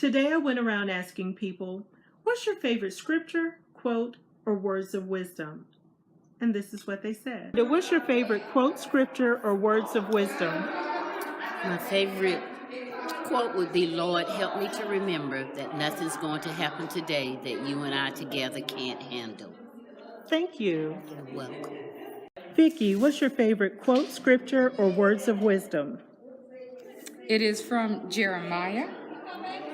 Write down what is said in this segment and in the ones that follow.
Today I went around asking people, what's your favorite scripture, quote, or words of wisdom? And this is what they said. What's your favorite quote, scripture, or words of wisdom? My favorite quote would be, Lord, help me to remember that nothing's going to happen today that you and I together can't handle. Thank you. You're welcome. Vicki, what's your favorite quote, scripture, or words of wisdom? It is from Jeremiah,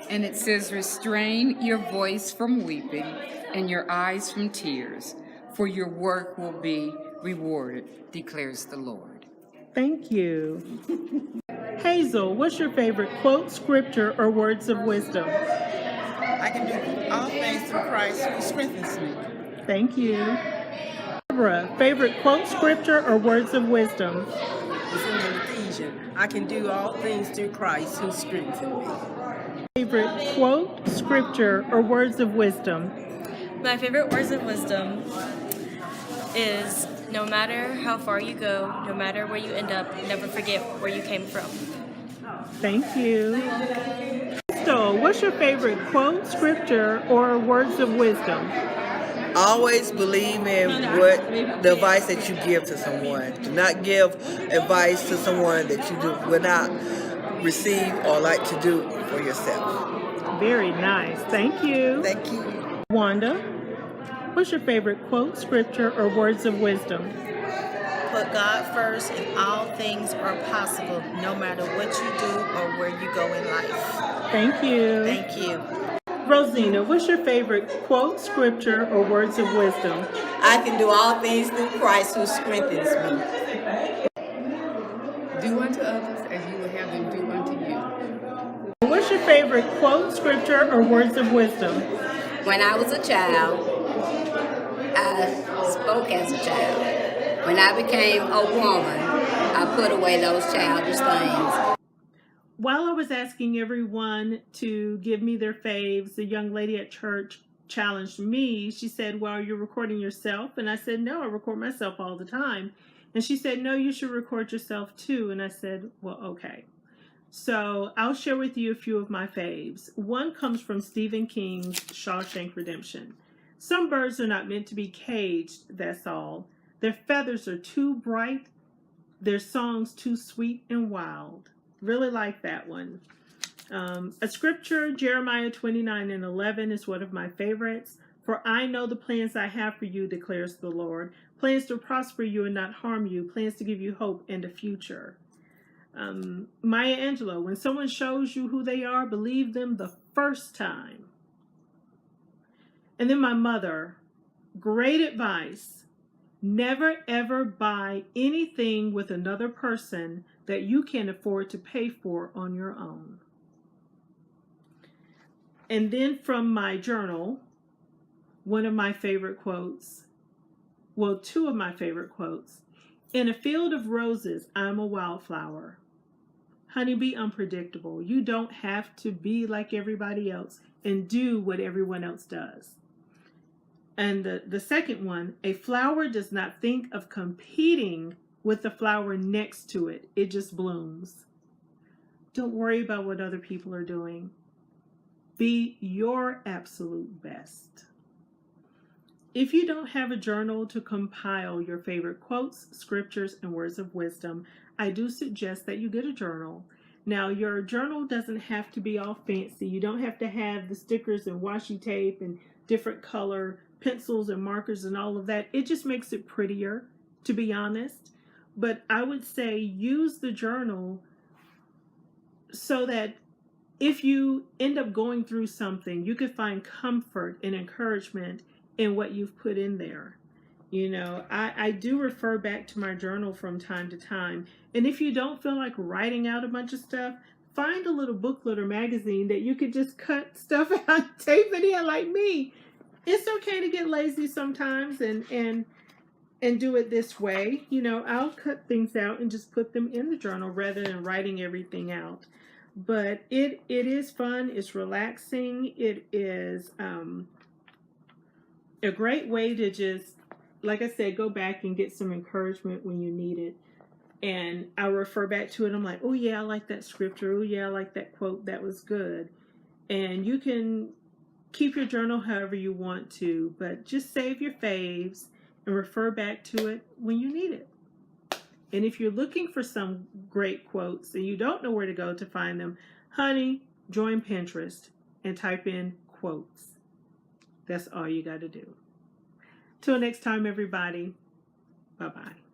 and it says, restrain your voice from weeping and your eyes from tears, for your work will be rewarded, declares the Lord. Thank you. Hazel, what's your favorite quote, scripture, or words of wisdom? I can do all things through Christ who strengthens me. Thank you. Barbara, favorite quote, scripture, or words of wisdom? It's in Ephesians. I can do all things through Christ who strengthens me. Favorite quote, scripture, or words of wisdom? My favorite words of wisdom is, no matter how far you go, no matter where you end up, never forget where you came from. Thank you. Crystal, what's your favorite quote, scripture, or words of wisdom? Always believe in the advice that you give to someone. Do not give advice to someone that you will not receive or like to do for yourself. Very nice. Thank you. Thank you. Wanda, what's your favorite quote, scripture, or words of wisdom? Put God first and all things are possible, no matter what you do or where you go in life. Thank you. Thank you. Rosina, what's your favorite quote, scripture, or words of wisdom? I can do all things through Christ who strengthens me. Do unto others as you would have them do unto you. What's your favorite quote, scripture, or words of wisdom? When I was a child, I spoke as a child. When I became a woman, I put away those childish things. While I was asking everyone to give me their faves, the young lady at church challenged me. She said, well, you're recording yourself. And I said, no, I record myself all the time. And she said, no, you should record yourself too. And I said, well, okay. So I'll share with you a few of my faves. One comes from Stephen King's Shawshank Redemption. Some birds are not meant to be caged, that's all. Their feathers are too bright, their songs too sweet and wild. Really like that one. A scripture, Jeremiah 29:11 is one of my favorites. For I know the plans I have for you, declares the Lord. Plans to prosper you and not harm you. Plans to give you hope and a future. Maya Angelou, when someone shows you who they are, believe them the first time. And then my mother, great advice. Never ever buy anything with another person that you can afford to pay for on your own. And then from my journal, one of my favorite quotes, well, two of my favorite quotes. In a field of roses, I'm a wildflower. Honey, be unpredictable. You don't have to be like everybody else and do what everyone else does. And the second one, a flower does not think of competing with the flower next to it. It just blooms. Don't worry about what other people are doing. Be your absolute best. If you don't have a journal to compile your favorite quotes, scriptures, and words of wisdom, I do suggest that you get a journal. Now, your journal doesn't have to be all fancy. You don't have to have the stickers and washi tape and different color pencils and markers and all of that. It just makes it prettier, to be honest. But I would say use the journal so that if you end up going through something, you could find comfort and encouragement in what you've put in there. You know, I do refer back to my journal from time to time. And if you don't feel like writing out a bunch of stuff, find a little booklet or magazine that you could just cut stuff out, tape it in like me. It's okay to get lazy sometimes and do it this way. You know, I'll cut things out and just put them in the journal rather than writing everything out. But it is fun. It's relaxing. It is a great way to just, like I said, go back and get some encouragement when you need it. And I refer back to it. I'm like, oh yeah, I like that scripture. Oh yeah, I like that quote. That was good. And you can keep your journal however you want to, but just save your faves and refer back to it when you need it. And if you're looking for some great quotes and you don't know where to go to find them, honey, join Pinterest and type in quotes. That's all you got to do. Till next time, everybody. Bye-bye.